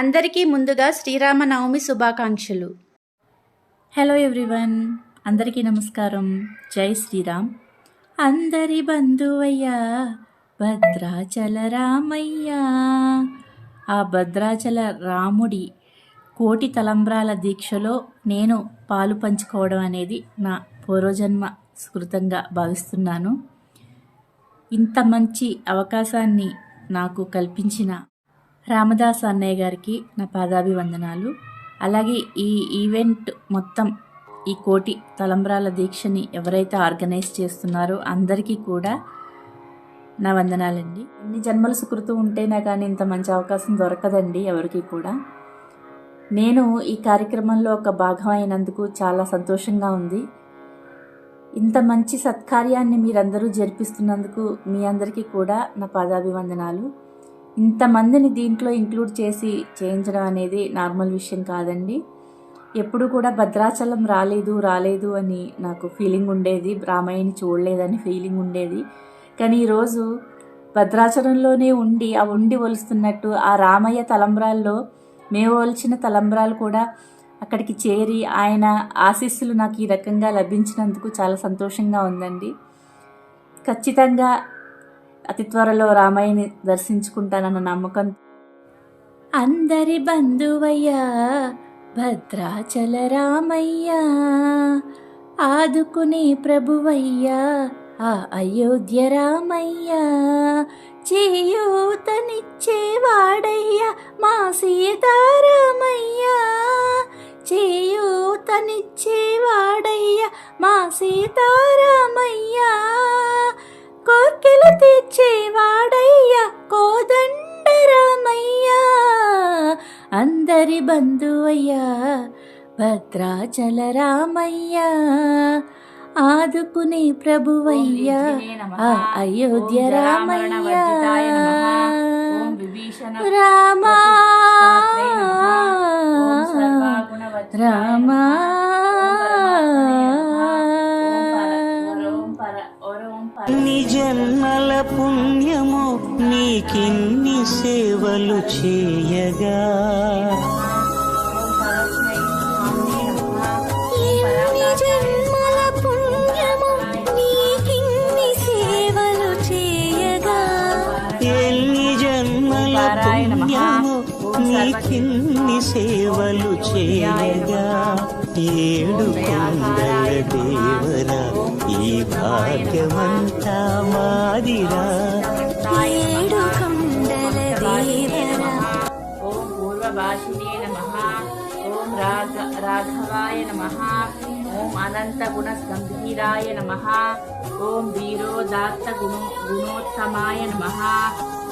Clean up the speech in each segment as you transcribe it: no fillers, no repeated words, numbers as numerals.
అందరికీ ముందుగా శ్రీరామనవమి శుభాకాంక్షలు. హలో ఎవ్రీవన్, అందరికీ నమస్కారం. జై శ్రీరామ్. అందరి బంధువయ్యా భద్రాచల రామయ్య. ఆ భద్రాచల రాముడి కోటి తలంబ్రాల దీక్షలో నేను పాలు పంచుకోవడం అనేది నా పూర్వజన్మ స్మృతంగా భావిస్తున్నాను. ఇంత మంచి అవకాశాన్ని నాకు కల్పించిన రామదాస్ అన్నయ్య గారికి నా పాదాభివందనాలు. అలాగే ఈ ఈవెంట్ మొత్తం, ఈ కోటి తలంబ్రాల దీక్షని ఎవరైతే ఆర్గనైజ్ చేస్తున్నారో అందరికీ కూడా నా వందనాలండి. ఎన్ని జన్మల సుకృతం ఉంటేనా కానీ ఇంత మంచి అవకాశం దొరకదండి ఎవరికి కూడా. నేను ఈ కార్యక్రమంలో ఒక భాగం అయినందుకు చాలా సంతోషంగా ఉంది. ఇంత మంచి సత్కార్యాన్ని మీరందరూ జరిపిస్తున్నందుకు మీ అందరికీ కూడా నా పాదాభివందనాలు. ఇంతమందిని దీంట్లో ఇంక్లూడ్ చేసి చేయించడం అనేది నార్మల్ విషయం కాదండి. ఎప్పుడు కూడా భద్రాచలం రాలేదు అని నాకు ఫీలింగ్ ఉండేది, రామయ్యని చూడలేదని ఫీలింగ్ ఉండేది. కానీ ఈరోజు భద్రాచలంలోనే ఉండి ఆ ఉండి ఒలుస్తున్నట్టు ఆ రామయ్య తలంబ్రాల్లో మేము ఒలిచిన తలంబ్రాలు కూడా అక్కడికి చేరి ఆయన ఆశీస్సులు నాకు ఈ రకంగా లభించినందుకు చాలా సంతోషంగా ఉందండి. ఖచ్చితంగా అతి త్వరలో రామయ్యని దర్శించుకుంటానన్న నమ్మకం. అందరి బంధువయ్యా భద్రాచల రామయ్య, ఆదుకునే ప్రభువయ్యా ఆ అయోధ్య రామయ్య, చేయూతనిచ్చేవాడయ్యా మా సీతారామయ్య, చేయూతనిచ్చేవాడయ్యా మా సీతారామయ్య, కోర్కెలు తీర్చేవాడయ్యా కోదండరామయ్యా, అందరి బంధువయ్యా భద్రాచల రామయ్య, ఆదుకునే ప్రభువయ్యా ఆ అయోధ్య రామయ్య. రామా రామా జన్మల పుణ్యము నీకిన్ని సేవలు చేయగా, ఎన్ని జన్మల పుణ్యము నీకిన్ని సేవలు చేయగా, ఎన్ని జన్మల పుణ్యము నీకిన్ని సేవలు చేయగా, ఏడు కొండల దేవరా ఈ భాగ్యమంతా మాదిరా, ఏడు కొండల దేవరా. ఓం పూర్వభాషిణే నమః, ఓం రాఘవాయ నమః, ఓం అనంత గుణ గంభీరాయ నమః, ఓం వీరోదాత్త గుణోత్తమాయ నమః,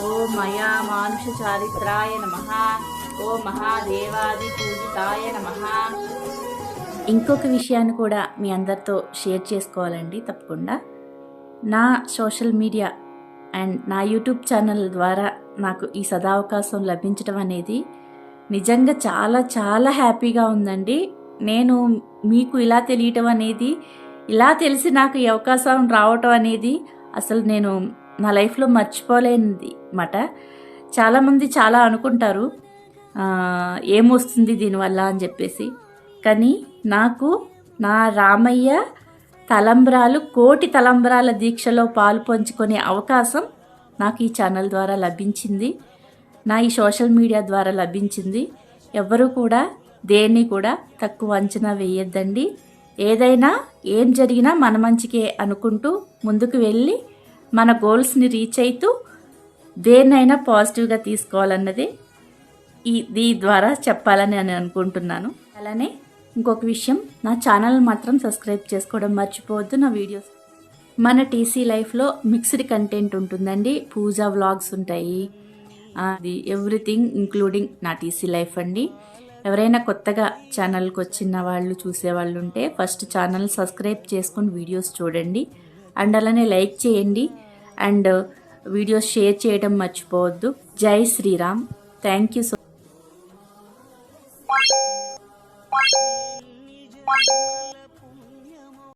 ఓం మయా మానుష చారిత్రాయ నమః, ఓం మహాదేవాది పూజితాయ నమః. ఇంకొక విషయాన్ని కూడా మీ అందరితో షేర్ చేసుకోవాలండి తప్పకుండా. నా సోషల్ మీడియా అండ్ నా యూట్యూబ్ ఛానల్ ద్వారా నాకు ఈ సదావకాశం లభించడం అనేది నిజంగా చాలా చాలా హ్యాపీగా ఉందండి. నేను మీకు ఇలా తెలియటం అనేది, ఇలా తెలిసి నాకు ఈ అవకాశం రావటం అనేది అసలు నేను నా లైఫ్లో మర్చిపోలేనిది మాట. చాలామంది చాలా అనుకుంటారు ఏమొస్తుంది దీనివల్ల అని చెప్పేసి. కానీ నాకు నా రామయ్య తలంబ్రాలు కోటి తలంబ్రాల దీక్షలో పాలు పంచుకునే అవకాశం నాకు ఈ ఛానల్ ద్వారా లభించింది, నా ఈ సోషల్ మీడియా ద్వారా లభించింది. ఎవ్వరూ కూడా దేన్ని కూడా తక్కువ అంచనా వేయొద్దండి. ఏదైనా ఏం జరిగినా మన మంచికే అనుకుంటూ ముందుకు వెళ్ళి మన గోల్స్ని రీచ్ అవుతూ దేన్నైనా పాజిటివ్గా తీసుకోవాలన్నది ఈ ద్వారా చెప్పాలని నేను అనుకుంటున్నాను. అలానే ఇంకొక విషయం, నా ఛానల్ మాత్రం సబ్స్క్రైబ్ చేసుకోవడం మర్చిపోవద్దు. నా వీడియోస్ మన టీసీ లైఫ్లో మిక్స్డ్ కంటెంట్ ఉంటుందండి. పూజా వ్లాగ్స్ ఉంటాయి, అది ఎవ్రీథింగ్ ఇంక్లూడింగ్ నా టీసీ లైఫ్ అండి. ఎవరైనా కొత్తగా ఛానల్కి వచ్చిన వాళ్ళు చూసేవాళ్ళు ఉంటే ఫస్ట్ ఛానల్ సబ్స్క్రైబ్ చేసుకొని వీడియోస్ చూడండి. అండ్ అలానే లైక్ చేయండి అండ్ వీడియోస్ షేర్ చేయడం మర్చిపోవద్దు. జై శ్రీరామ్. Thank you so